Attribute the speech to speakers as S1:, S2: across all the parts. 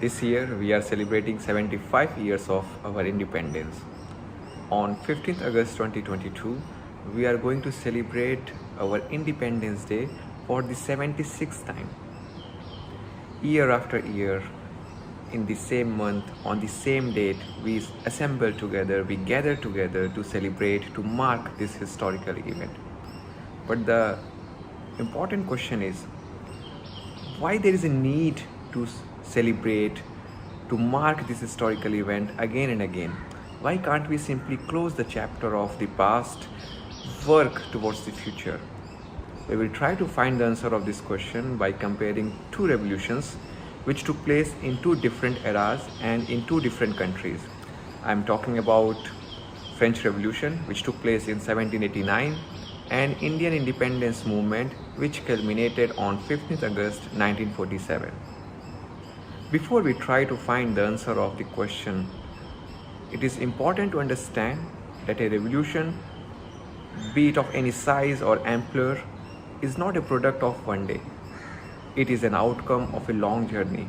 S1: This year we are celebrating 75 years of our independence. On 15th August 2022, we are going to celebrate our Independence Day for the 76th time. Year after year, in the same month, on the same date, we assemble together, we gather together to celebrate, to mark this historical event. But the important question is, why there is a need to celebrate, to mark this historical event again and again? Why can't we simply close the chapter of the past, work towards the future? We will try to find the answer of this question by comparing two revolutions which took place in two different eras and in two different countries. I am talking about French Revolution, which took place in 1789, and Indian independence movement, which culminated on 15th August 1947. Before we try to find the answer of the question, it is important to understand that a revolution, be it of any size or amplitude, is not a product of one day. It is an outcome of a long journey.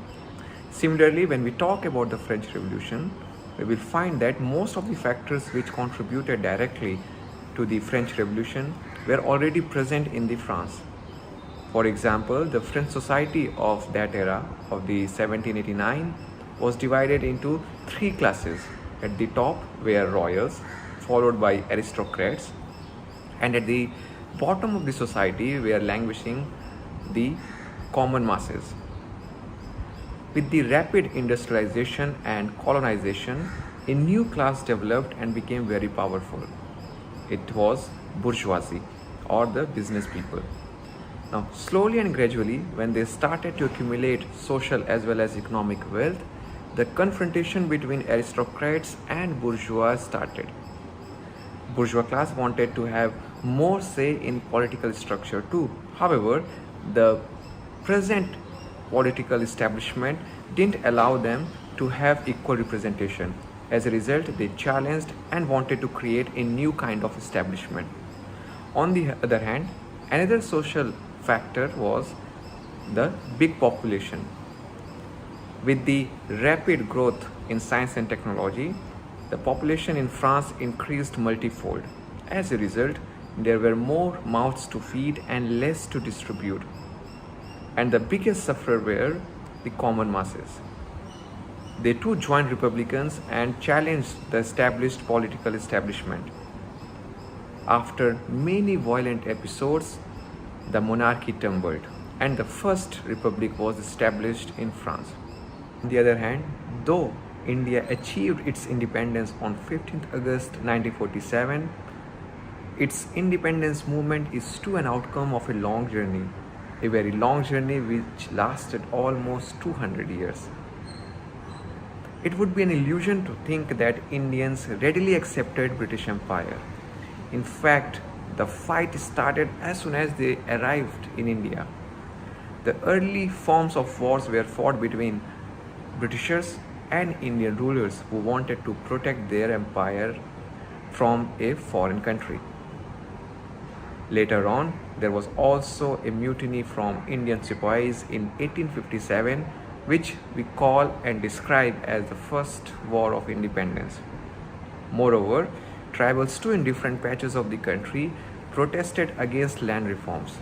S1: Similarly, when we talk about the French Revolution, we will find that most of the factors which contributed directly to the French Revolution were already present in the France. For example, the French society of that era, of the 1789, was divided into three classes. At the top were royals, followed by aristocrats, and at the bottom of the society were languishing the common masses. With the rapid industrialization and colonization, a new class developed and became very powerful. It was bourgeoisie, or the business people. Now, slowly and gradually, when they started to accumulate social as well as economic wealth, the confrontation between aristocrats and bourgeois started. Bourgeois class wanted to have more say in political structure too. However, the present political establishment didn't allow them to have equal representation. As a result, they challenged and wanted to create a new kind of establishment. On the other hand, another social factor was the big population. With the rapid growth in science and technology, the population in France increased multifold. As a result, there were more mouths to feed and less to distribute. And the biggest sufferer were the common masses. They too joined Republicans and challenged the established political establishment. After many violent episodes, the monarchy tumbled and the first republic was established in France. On the other hand, though India achieved its independence on 15th August 1947, its independence movement is too an outcome of a long journey, a very long journey which lasted almost 200 years. It would be an illusion to think that Indians readily accepted British Empire. In fact, the fight started as soon as they arrived in India. The early forms of wars were fought between Britishers and Indian rulers who wanted to protect their empire from a foreign country. Later on, there was also a mutiny from Indian sepoys in 1857, which we call and describe as the First War of Independence. Moreover, tribals too in different patches of the country protested against land reforms.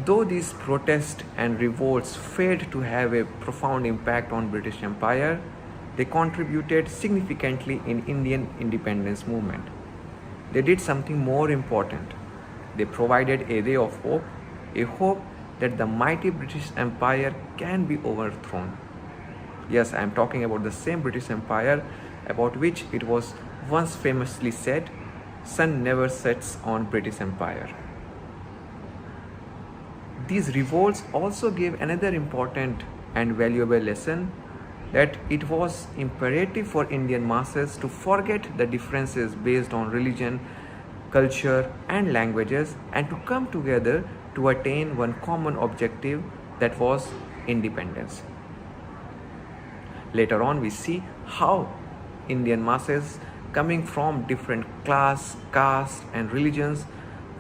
S1: Though these protests and revolts failed to have a profound impact on British Empire, they contributed significantly in Indian independence movement. They did something more important. They provided a ray of hope, a hope that the mighty British Empire can be overthrown. Yes, I am talking about the same British Empire about which it was once famously said, "Sun never sets on British Empire." These revolts also gave another important and valuable lesson, that it was imperative for Indian masses to forget the differences based on religion, culture, and languages and to come together to attain one common objective, that was independence. Later on, we see how Indian masses coming from different class, caste, and religions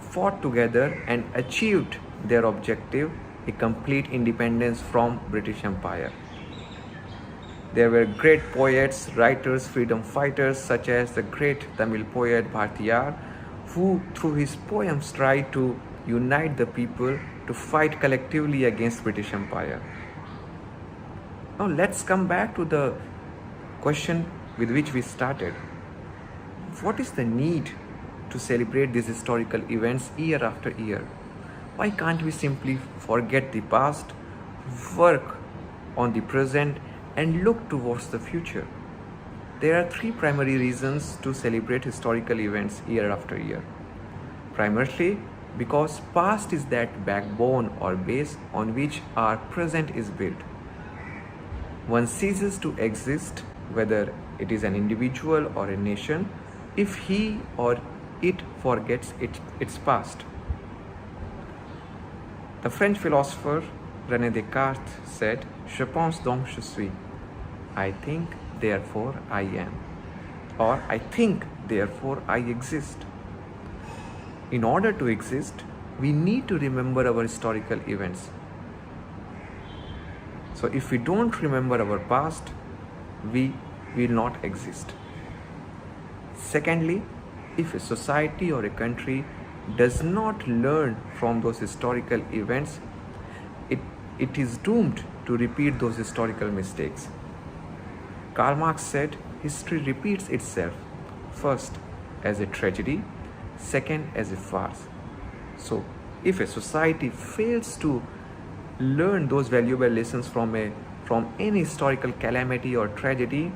S1: fought together and achieved their objective, a complete independence from British Empire. There were great poets, writers, freedom fighters such as the great Tamil poet Bhartiyar, who through his poems tried to unite the people to fight collectively against British Empire. Now let's come back to the question with which we started. What is the need to celebrate these historical events year after year? Why can't we simply forget the past, work on the present, and look towards the future? There are three primary reasons to celebrate historical events year after year. Primarily, because past is that backbone or base on which our present is built. One ceases to exist, whether it is an individual or a nation, if he or it forgets its past. The French philosopher René Descartes said, "Je pense donc je suis." I think, therefore I am. Or I think, therefore I exist. In order to exist, we need to remember our historical events. So if we don't remember our past, we will not exist. Secondly, if a society or a country does not learn from those historical events, it is doomed to repeat those historical mistakes. Karl Marx said, history repeats itself, first as a tragedy, second as a farce. So, if a society fails to learn those valuable lessons from any historical calamity or tragedy,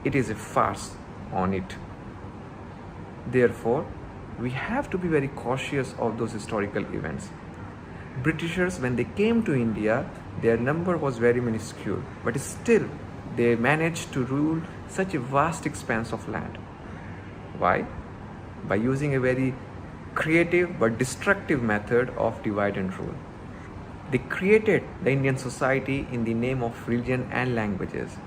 S1: it is a farce on it. Therefore, we have to be very cautious of those historical events. Britishers, when they came to India, their number was very minuscule, but still they managed to rule such a vast expanse of land. Why? By using a very creative but destructive method of divide and rule. They created the Indian society in the name of religion and languages.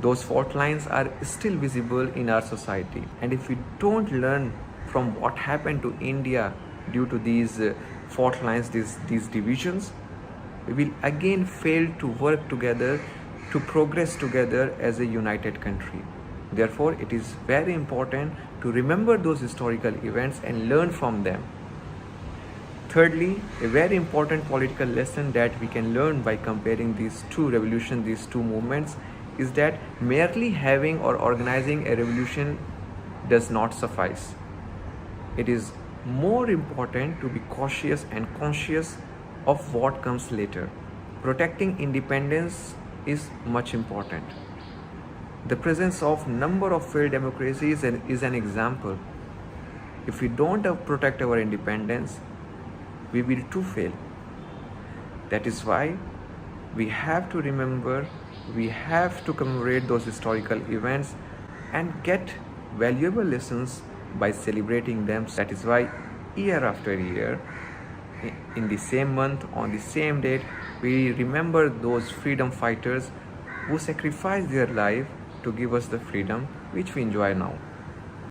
S1: Those fault lines are still visible in our society, and if we don't learn from what happened to India due to these fault lines, these divisions, we will again fail to work together, to progress together as a united country. Therefore, it is very important to remember those historical events and learn from them. Thirdly, a very important political lesson that we can learn by comparing these two revolutions, these two movements, is that merely having or organizing a revolution does not suffice. It is more important to be cautious and conscious of what comes later. Protecting independence is much important. The presence of number of failed democracies is an example. If we don't protect our independence, we will too fail. That is why we have to remember, we have to commemorate those historical events and get valuable lessons by celebrating them. That is why year after year, in the same month, on the same date, we remember those freedom fighters who sacrificed their life to give us the freedom which we enjoy now.